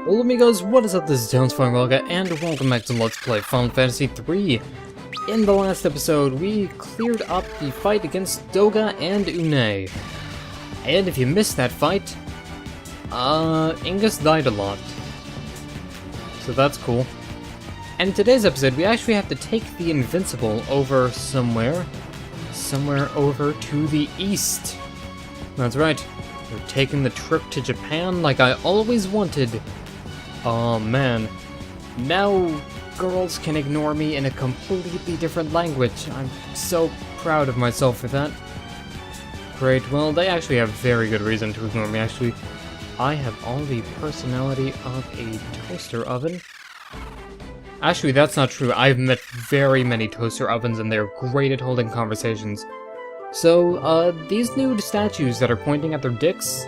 Hello amigos, what is up? This is Tones4Welga, and welcome back to Let's Play Final Fantasy III. In the last episode, we cleared up the fight against Doga and Une. And if you missed that fight, Ingus died a lot. So that's cool. And in today's episode, we actually have to take the Invincible over somewhere over to the east. That's right, we're taking the trip to Japan like I always wanted. Oh man, now girls can ignore me in a completely different language. I'm so proud of myself for that. Great, well they actually have very good reason to ignore me actually. I have all the personality of a toaster oven. Actually, that's not true. I've met very many toaster ovens and they're great at holding conversations. So, these nude statues that are pointing at their dicks,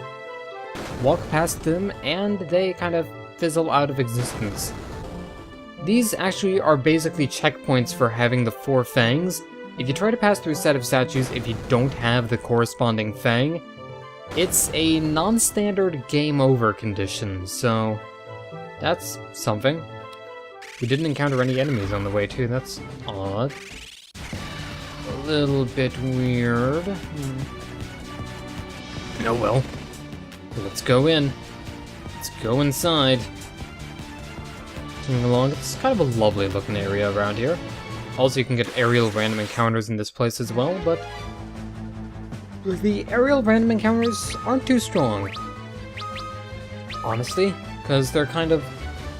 walk past them and they kind of fizzle out of existence. These actually are basically checkpoints for having the 4 fangs. If you try to pass through a set of statues if you don't have the corresponding fang, it's a non-standard game over condition, so that's something. We didn't encounter any enemies on the way too, that's odd. A little bit weird. Oh well. Let's go in. Let's go inside. Moving along, it's kind of a lovely looking area around here. Also, you can get aerial random encounters in this place as well, but the aerial random encounters aren't too strong. Honestly, because they're kind of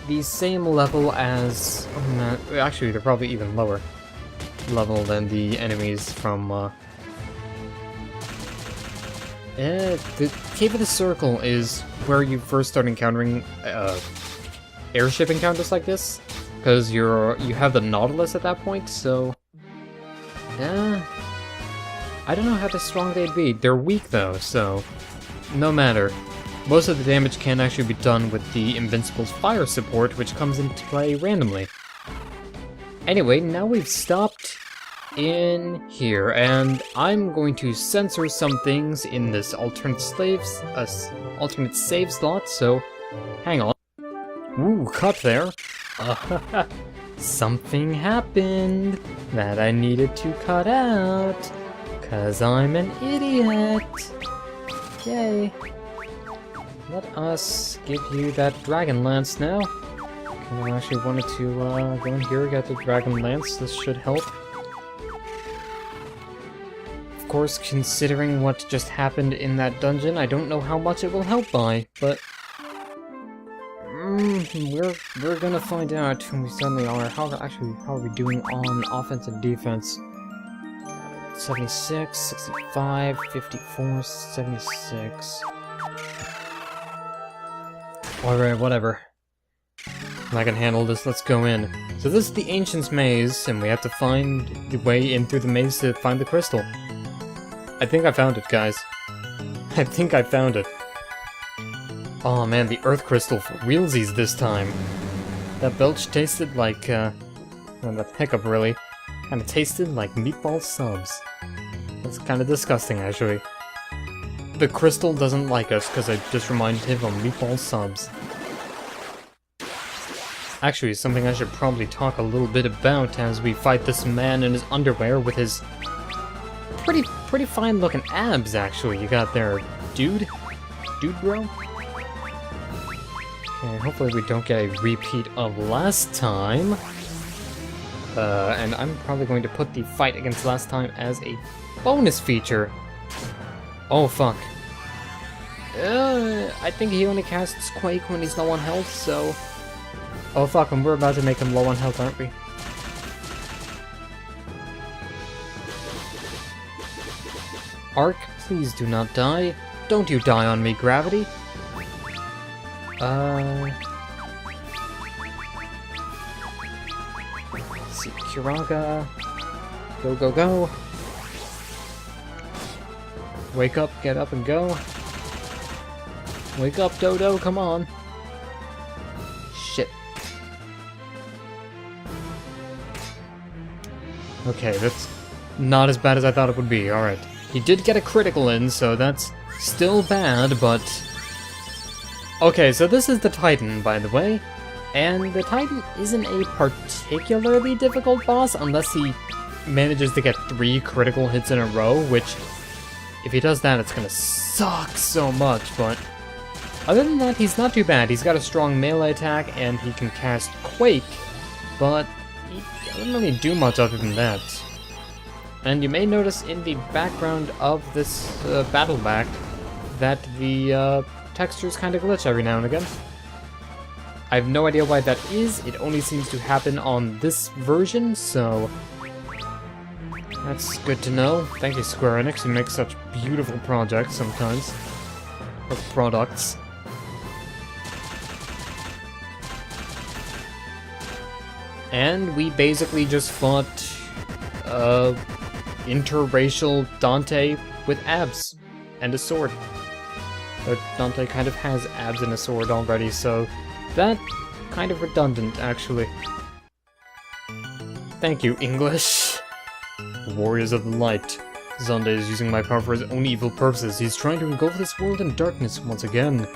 the same level as... Oh man, actually, they're probably even lower level than the enemies from... the Cave of the Circle is where you first start encountering airship encounters like this, because you have the Nautilus at that point, so I don't know how strong they'd be. They're weak though, so no matter. Most of the damage can actually be done with the Invincible's fire support, which comes into play randomly. Anyway, now we've stopped in here, and I'm going to censor some things in this alternate save slot, so hang on. Ooh, cut there. Something happened that I needed to cut out, 'cause I'm an idiot. Yay. Let us give you that Dragon Lance now. Okay, I actually wanted to go in here, get the Dragon Lance. This should help. Of course, considering what just happened in that dungeon, I don't know how much it will help by, but we're gonna find out when we suddenly are. How are we doing on offense and defense? 76, 65, 54, 76. Alright, whatever. I can handle this, let's go in. So this is the Ancient's Maze, and we have to find the way in through the maze to find the crystal. I think I found it, guys. I think I found it. Oh man, the Earth Crystal for realsies this time. That belch tasted like, well, that hiccup really, kinda tasted like meatball subs. That's kinda disgusting, actually. The crystal doesn't like us because I just reminded him of meatball subs. Actually, something I should probably talk a little bit about as we fight this man in his underwear with his pretty fine looking abs, actually, you got there, dude? Dude, bro? Okay, hopefully we don't get a repeat of last time. And I'm probably going to put the fight against last time as a bonus feature. Oh, fuck. I think he only casts Quake when he's low on health, so... Oh, fuck, and we're about to make him low on health, aren't we? Arc, please do not die. Don't you die on me, Gravity. Let's see, Kiraga. Go, go, go. Wake up, get up and go. Wake up, Dodo, come on. Shit. Okay, that's not as bad as I thought it would be, alright. He did get a critical in, so that's still bad, but Okay, so this is the Titan, by the way. And the Titan isn't a particularly difficult boss unless he manages to get 3 critical hits in a row, which, if he does that, it's gonna suck so much, but other than that, he's not too bad. He's got a strong melee attack, and he can cast Quake, but he doesn't really do much other than that. And you may notice in the background of this battle back that the textures kind of glitch every now and again. I have no idea why that is. It only seems to happen on this version, so that's good to know. Thank you, Square Enix. You make such beautiful projects sometimes. Or products. And we basically just fought interracial Dante with abs and a sword. But Dante kind of has abs and a sword already, so that kind of redundant, actually. Thank you, English. Warriors of the Light. Zonde is using my power for his own evil purposes. He's trying to engulf this world in darkness once again.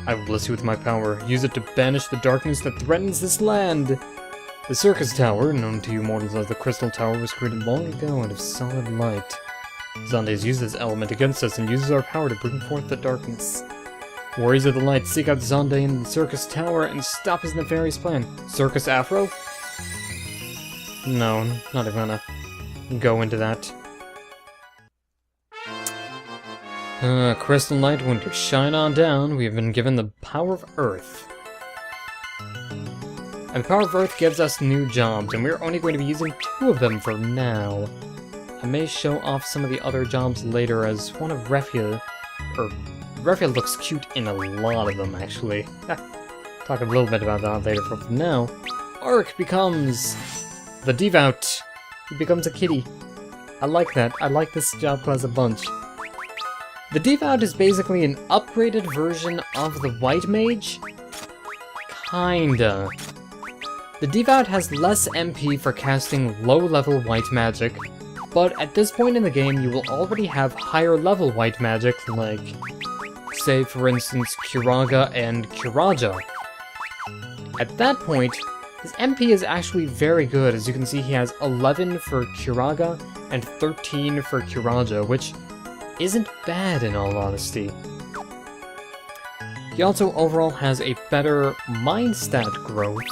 I will bless you with my power. Use it to banish the darkness that threatens this land. The Circus Tower, known to you mortals as the Crystal Tower, was created long ago out of solid light. Zondes uses this element against us and uses our power to bring forth the darkness. Warriors of the Light, seek out Zonde in the Circus Tower and stop his nefarious plan. Circus Afro? No, not even gonna go into that. Crystal Light, winter, shine on down. We have been given the power of Earth. And the power of Earth gives us new jobs, and we're only going to be using 2 of them for now. I may show off some of the other jobs later, as one of Refia, or Refia looks cute in a lot of them, actually. Talk a little bit about that later, but for now, Ark becomes the Devout. He becomes a kitty. I like that. I like this job class a bunch. The Devout is basically an upgraded version of the White Mage. Kinda. The Devout has less MP for casting low-level white magic, but at this point in the game you will already have higher-level white magic, like, say for instance, Curaga and Curaja. At that point, his MP is actually very good. As you can see, he has 11 for Curaga and 13 for Curaja, which isn't bad in all honesty. He also overall has a better mind stat growth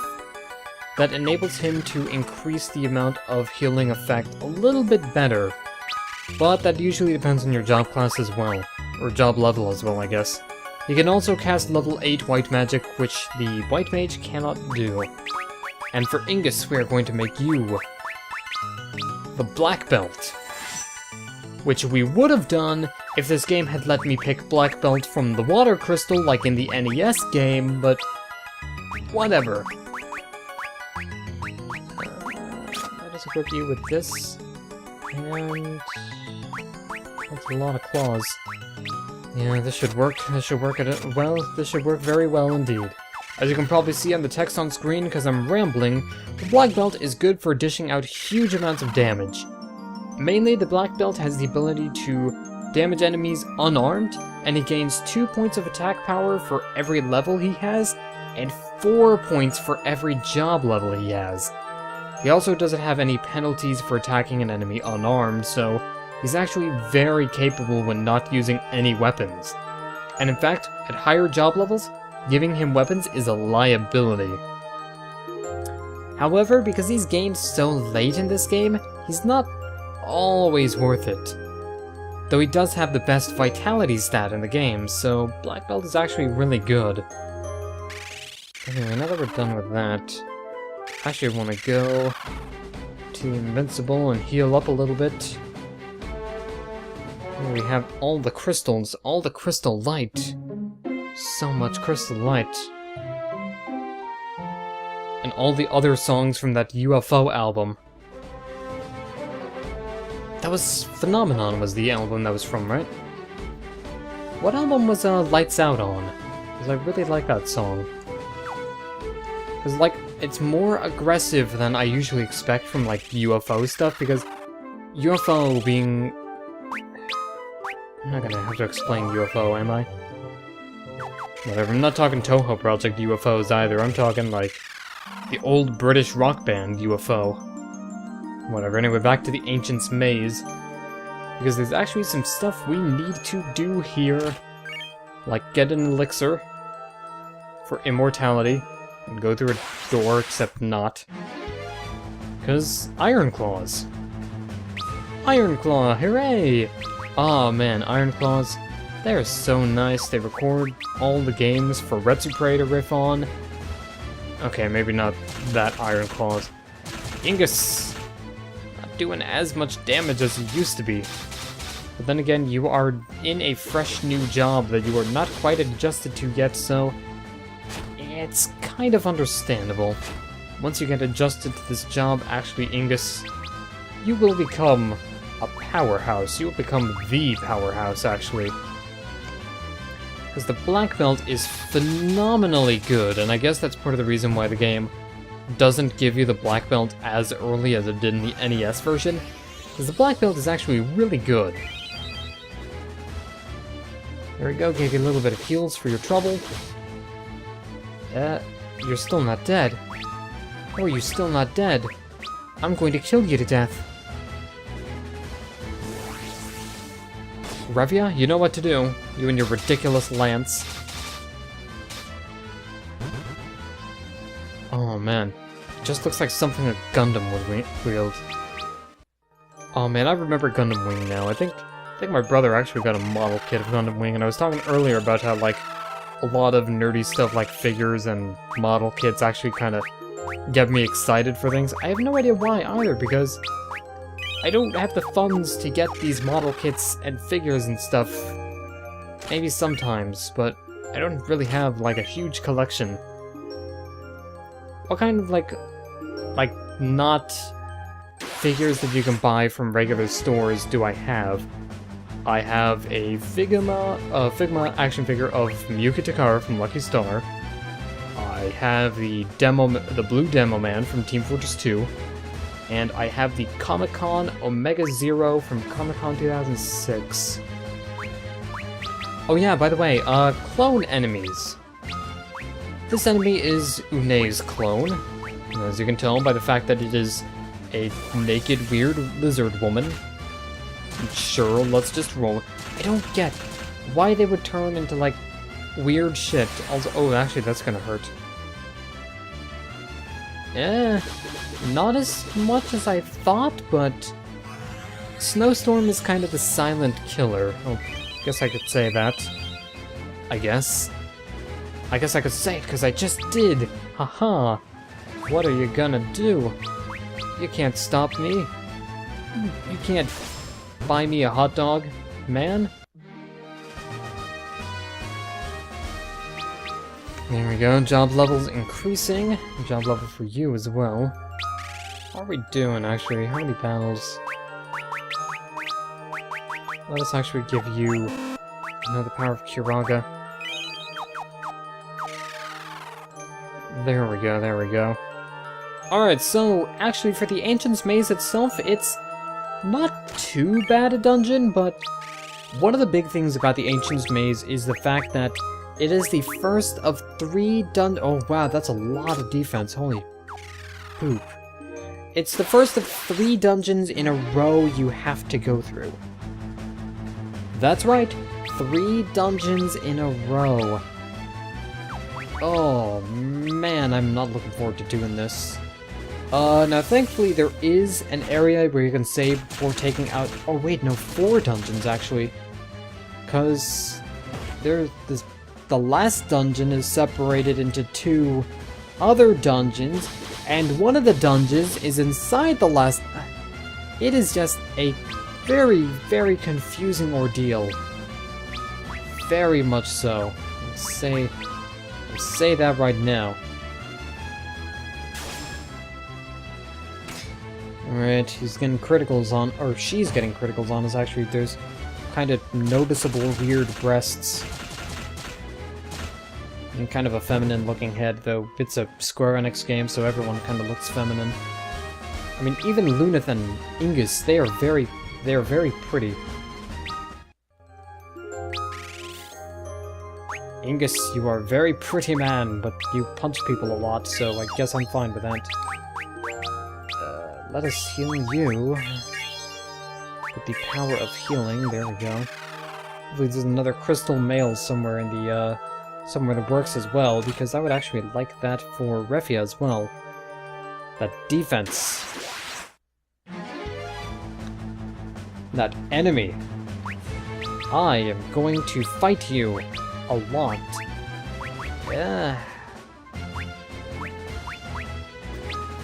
that enables him to increase the amount of healing effect a little bit better, but that usually depends on your job class as well, or job level as well, I guess. He can also cast level 8 white magic, which the white mage cannot do. And for Ingus, we are going to make you the black belt, which we would have done if this game had let me pick black belt from the water crystal like in the NES game, but whatever. Let us equip you with this, and that's a lot of claws. Yeah, this should work. This should work this should work very well indeed. As you can probably see on the text on screen because I'm rambling, the black belt is good for dishing out huge amounts of damage. Mainly, the black belt has the ability to damage enemies unarmed, and he gains 2 points of attack power for every level he has, and 4 points for every job level he has. He also doesn't have any penalties for attacking an enemy unarmed, so he's actually very capable when not using any weapons. And in fact, at higher job levels, giving him weapons is a liability. However, because he's gained so late in this game, he's not always worth it. Though he does have the best vitality stat in the game, so black belt is actually really good. Anyway, now that we're done with that, I actually want to go to Invincible and heal up a little bit. Here we have all the crystals, all the crystal light. So much crystal light. And all the other songs from that UFO album. That was Phenomenon was the album that was from, right? What album was Lights Out on? Because I really like that song. Because, like, it's more aggressive than I usually expect from, like, UFO stuff, because UFO being... I'm not gonna have to explain UFO, am I? Whatever, I'm not talking Toho Project UFOs either, I'm talking, like, the old British rock band UFO. Whatever, anyway, back to the Ancient's Maze. Because there's actually some stuff we need to do here. Like get an elixir for immortality and go through a door, except not. Because Iron Claws. Iron Claw, hooray! Aw man, Iron Claws, they're so nice. They record all the games for Retsupre to riff on. Okay, maybe not that Iron Claws. Ingus! Not doing as much damage as it used to be. But then again, you are in a fresh new job that you are not quite adjusted to yet, so it's kind of understandable. Once you get adjusted to this job, actually, Ingus, you will become a powerhouse. You will become the powerhouse, actually. Because the Black Belt is phenomenally good, and I guess that's part of the reason why the game doesn't give you the Black Belt as early as it did in the NES version. Because the Black Belt is actually really good. There we go, gave you a little bit of heals for your trouble. You're still not dead. Oh, you're still not dead. I'm going to kill you to death. Revia, you know what to do. You and your ridiculous lance. Oh man. It just looks like something a Gundam would wield. Oh man, I remember Gundam Wing now. I think my brother actually got a model kit of Gundam Wing, and I was talking earlier about how, like, a lot of nerdy stuff like figures and model kits actually kind of get me excited for things. I have no idea why either, because I don't have the funds to get these model kits and figures and stuff. Maybe sometimes, but I don't really have, like, a huge collection. What kind of, like, not figures that you can buy from regular stores do I have? I have a Figma action figure of Miyuki Takara from Lucky Star. I have the Blue Demo Man from Team Fortress 2. And I have the Comic-Con Omega Zero from Comic-Con 2006. Oh yeah, by the way, clone enemies. This enemy is Une's clone, as you can tell by the fact that it is a naked, weird lizard woman. Sure, let's just roll. I don't get why they would turn into, like, weird shit. Also, oh, actually, that's gonna hurt. Not as much as I thought, but Snowstorm is kind of the silent killer. Oh, guess I could say that. I guess I could say it, because I just did! Haha! What are you gonna do? You can't stop me. You can't buy me a hot dog, man. There we go, job levels increasing. Job level for you as well. How are we doing, actually? How many battles? Let us actually give you the power of Kiraga. There we go, there we go. Alright, so, actually, for the Ancient's Maze itself, it's not too bad a dungeon, but one of the big things about the Ancient's Maze is the fact that it is the first of 3 oh wow, that's a lot of defense, holy poop. It's the first of 3 dungeons in a row you have to go through. That's right, 3 dungeons in a row. Oh man, I'm not looking forward to doing this. Now thankfully there is an area where you can save before taking out— oh wait, no, 4 dungeons actually. Cause the last dungeon is separated into 2 other dungeons, and one of the dungeons is inside the last— it is just a very, very confusing ordeal. Very much so. I'll say that right now. Alright, he's getting criticals on— or she's getting criticals on us, actually. There's kind of noticeable weird breasts. And kind of a feminine looking head, though it's a Square Enix game, so everyone kind of looks feminine. I mean, even Luneth and Ingus, they are very pretty. Ingus, you are a very pretty man, but you punch people a lot, so I guess I'm fine with that. Let us heal you. With the power of healing, there we go. Hopefully there's another crystal mail somewhere in the, somewhere in the works as well, because I would actually like that for Refia as well. That defense. That enemy. I am going to fight you a lot. Yeah.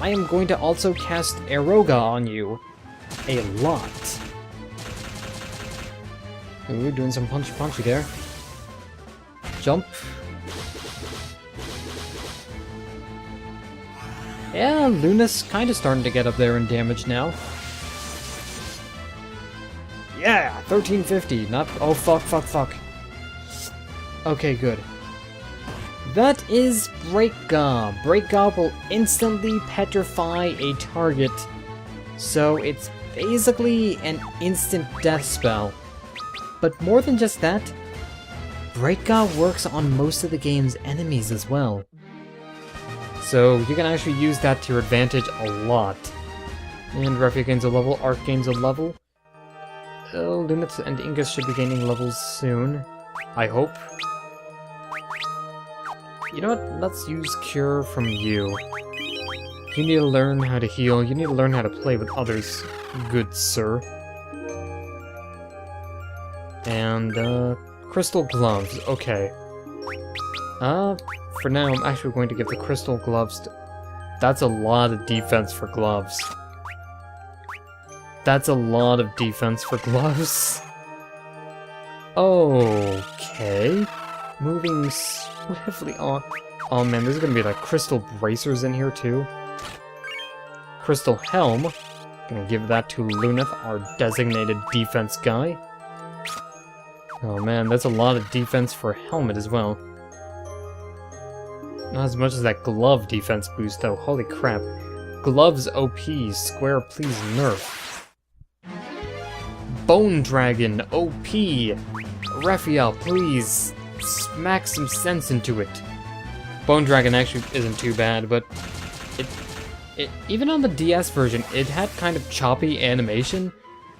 I am going to also cast Eroga on you a lot. Ooh, doing some punchy there. Jump. Yeah, Luna's kind of starting to get up there in damage now. Yeah, 1350. Not. Oh, fuck. Okay, good. That is Breakguard. Breakguard will instantly petrify a target, so it's basically an instant death spell. But more than just that, Breakguard works on most of the game's enemies as well. So you can actually use that to your advantage a lot. And Refia gains a level, Arc gains a level. Lumit and Ingus should be gaining levels soon. I hope. You know what? Let's use Cure from you. You need to learn how to heal. You need to learn how to play with others, good sir. And, Crystal Gloves. Okay. For now, I'm actually going to give the Crystal Gloves to... That's a lot of defense for gloves. That's a lot of defense for gloves. Okay. Moving swiftly on. Oh man, there's gonna be like crystal bracers in here too. Crystal Helm. Gonna give that to Lunith, our designated defense guy. Oh man, that's a lot of defense for Helmet as well. Not as much as that glove defense boost though, holy crap. Gloves OP, Square please nerf. Bone Dragon OP! Refia, please smack some sense into it. Bone Dragon actually isn't too bad, but it even on the DS version, it had kind of choppy animation.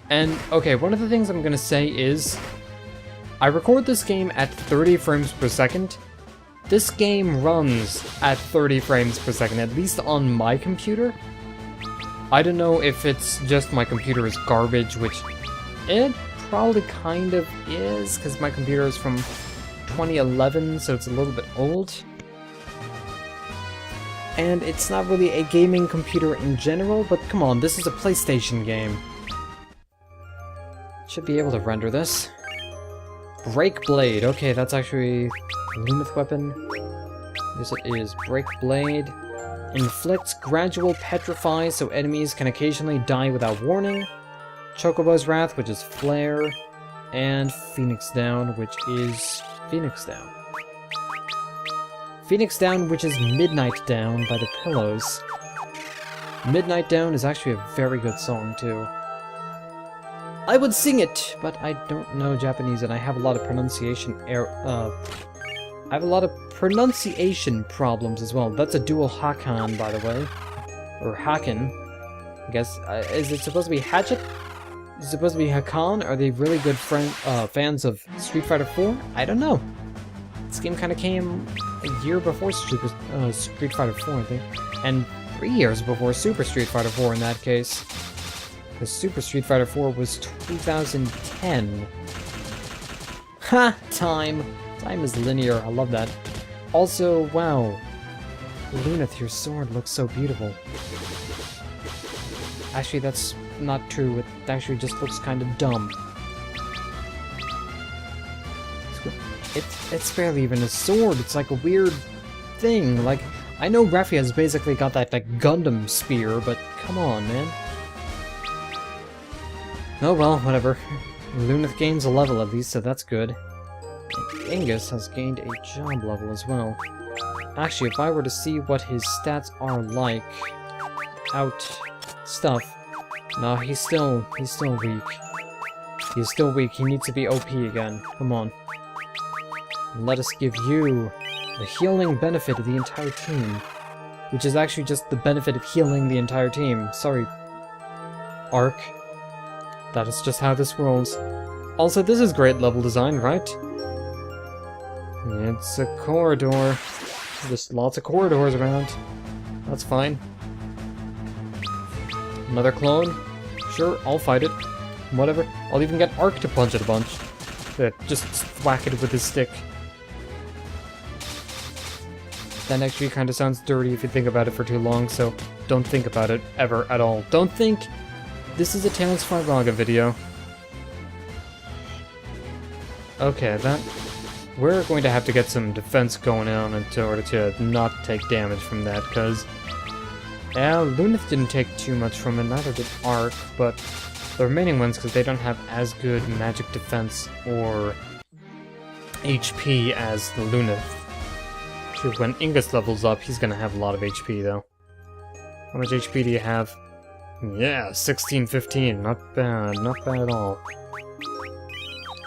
And okay, one of the things I'm gonna say is, I record this game at 30 frames per second. This game runs at 30 frames per second, at least on my computer. I don't know if it's just my computer is garbage, which it probably kind of is, because my computer is from 2011, so it's a little bit old. And it's not really a gaming computer in general, but come on, this is a PlayStation game. Should be able to render this. Break Blade. Okay, that's actually Lumith weapon. Yes, it is. Break Blade. Inflicts gradual petrify, so enemies can occasionally die without warning. Chocobo's Wrath, which is Flare. And Phoenix Down, which is Phoenix Down. Phoenix Down, which is Midnight Down by the Pillows. Midnight Down is actually a very good song, too. I would sing it, but I don't know Japanese, and I have a lot of pronunciation problems as well. That's a dual Hakan, by the way. Or Haken. I guess. Is it supposed to be Hatchet? Is it supposed to be Hakan? Are they really good fans of Street Fighter 4? I don't know. This game kind of came a year before Street Fighter 4, I think. And 3 years before Super Street Fighter 4 in that case. Because Super Street Fighter 4 was 2010. Ha! Time! Time is linear, I love that. Also, wow. Lunith, your sword looks so beautiful. Actually, that's not true. It actually just looks kind of dumb. It's barely even a sword. It's like a weird thing. Like, I know Refia's basically got that like Gundam spear, but come on, man. Oh well, whatever. Lunith gains a level at least, so that's good. And Ingus has gained a job level as well. Actually, if I were to see what his stats are like... stuff... No, he's still weak. He's still weak, he needs to be OP again. Come on. Let us give you the healing benefit of the entire team. Which is actually just the benefit of healing the entire team. Sorry, Arc. That is just how this rolls. Also, this is great level design, right? It's a corridor. There's lots of corridors around. That's fine. Another clone? Sure, I'll fight it. Whatever. I'll even get Arc to punch it a bunch. Just whack it with his stick. That actually kind of sounds dirty if you think about it for too long, so don't think about it ever at all. Don't think this is a Tales from Raga video. Okay, we're going to have to get some defense going on in order to not take damage from that, because Lunith didn't take too much from it, neither did Arc, but the remaining ones, because they don't have as good magic defense or HP as the Lunith. When Ingus levels up, he's gonna have a lot of HP, though. How much HP do you have? Yeah, 16-15. Not bad. Not bad at all.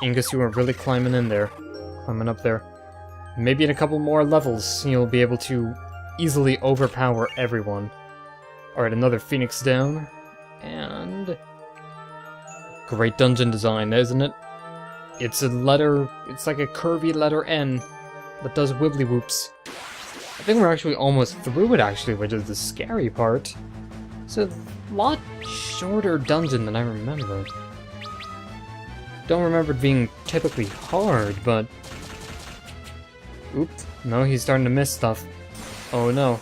Ingus, you are really climbing in there. Climbing up there. Maybe in a couple more levels, you'll be able to easily overpower everyone. Alright, another Phoenix down. And... great dungeon design, isn't it? It's a letter... it's like a curvy letter N that does wibbly whoops. I think we're actually almost through it, actually, which is the scary part. It's a lot shorter dungeon than I remembered. Don't remember it being typically hard, but... oops. No, he's starting to miss stuff. Oh no.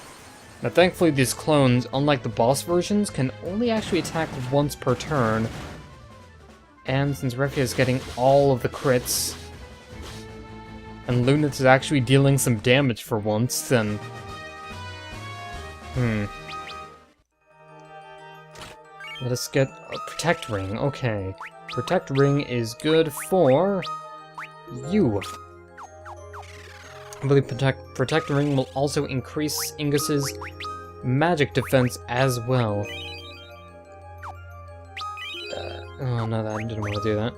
Now thankfully these clones, unlike the boss versions, can only actually attack once per turn. And since Refia is getting all of the crits, and Lunith is actually dealing some damage for once, then... let us get a Protect Ring. Okay. Protect Ring is good for... you. I believe Protect Ring will also increase Ingus's magic defense as well. Oh no, I didn't want to do that.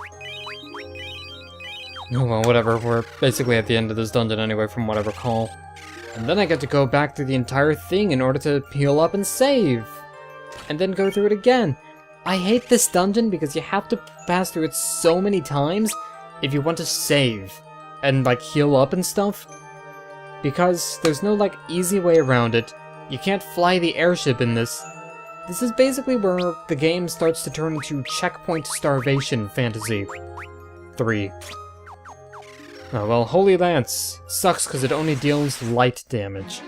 Oh well, whatever, we're basically at the end of this dungeon anyway, from what I recall. And then I get to go back through the entire thing in order to heal up and save! And then go through it again! I hate this dungeon because you have to pass through it so many times if you want to save and, like, heal up and stuff. Because there's no, like, easy way around it. You can't fly the airship in this. This is basically where the game starts to turn into checkpoint starvation fantasy 3. Oh, well, Holy Lance sucks because it only deals light damage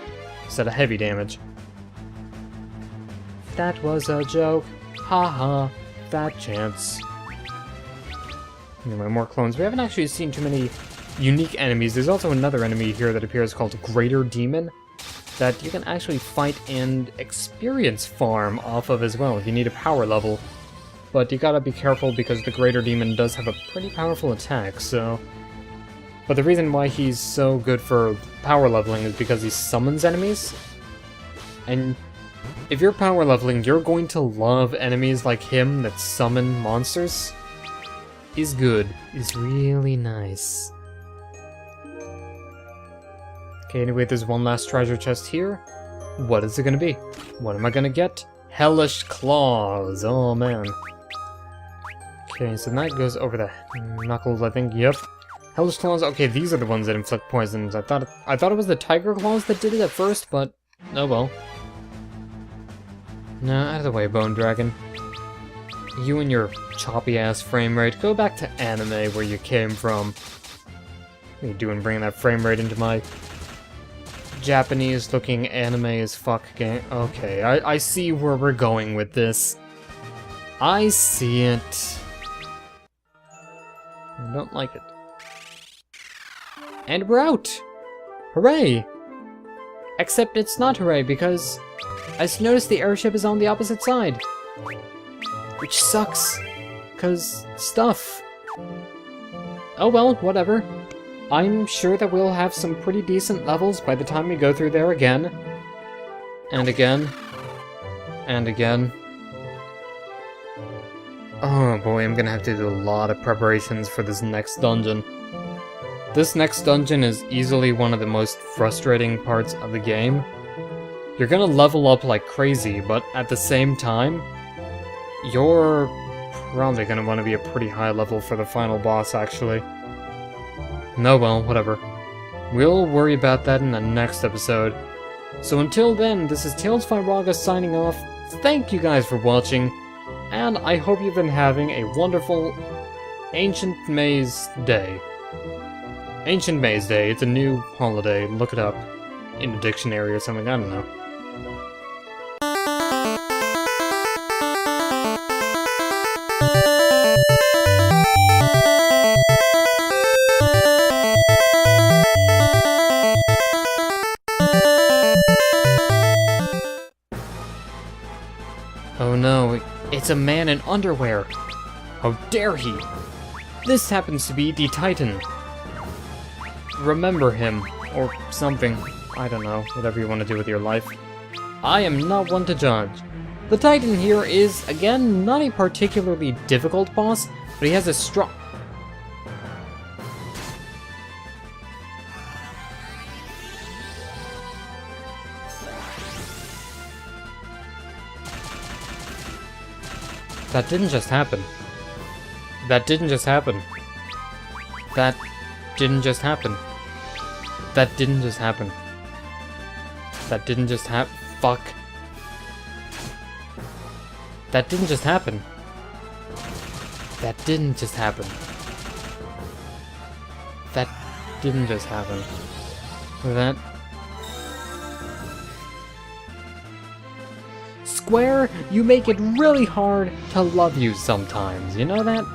instead of heavy damage. That was a joke. Haha, fat chance. Anyway, more clones. We haven't actually seen too many unique enemies. There's also another enemy here that appears called Greater Demon that you can actually fight and experience farm off of as well if you need a power level. But you gotta be careful because the Greater Demon does have a pretty powerful attack, so... but the reason why he's so good for power leveling is because he summons enemies. And if you're power leveling, you're going to love enemies like him that summon monsters. He's good. He's really nice. Okay, anyway, there's one last treasure chest here. What is it gonna be? What am I gonna get? Hellish Claws. Oh, man. Okay, so that goes over the knuckles, I think. Yep. Hellish Claws. Okay, these are the ones that inflict poisons. I thought it was the Tiger Claws that did it at first, but oh well. No, out of the way, Bone Dragon. You and your choppy-ass frame rate. Go back to anime where you came from. What are you doing bringing that frame rate into my Japanese-looking anime as fuck game? Okay, I see where we're going with this. I see it. I don't like it. And we're out! Hooray! Except it's not hooray, because I just noticed the airship is on the opposite side. Which sucks. Because stuff. Oh well, whatever. I'm sure that we'll have some pretty decent levels by the time we go through there again. And again. And again. Oh boy, I'm gonna have to do a lot of preparations for this next dungeon. This next dungeon is easily one of the most frustrating parts of the game. You're gonna level up like crazy, but at the same time, you're probably gonna want to be a pretty high level for the final boss, actually. No, well, whatever. We'll worry about that in the next episode. So until then, this is Tales by Raga signing off. Thank you guys for watching, and I hope you've been having a wonderful Ancient Maze Day. Ancient Maze Day, it's a new holiday. Look it up in a dictionary or something, I don't know. Oh no, it's a man in underwear. How dare he? This happens to be the Titan. Remember him, or something. I don't know, whatever you want to do with your life. I am not one to judge. The Titan here is, again, not a particularly difficult boss, but he has a strong... That didn't just happen. That didn't just happen. That didn't just happen. That didn't just happen. That didn't just fuck. That didn't just happen. That didn't just happen. That didn't just happen. That... Square, you make it really hard to love you sometimes, you know that?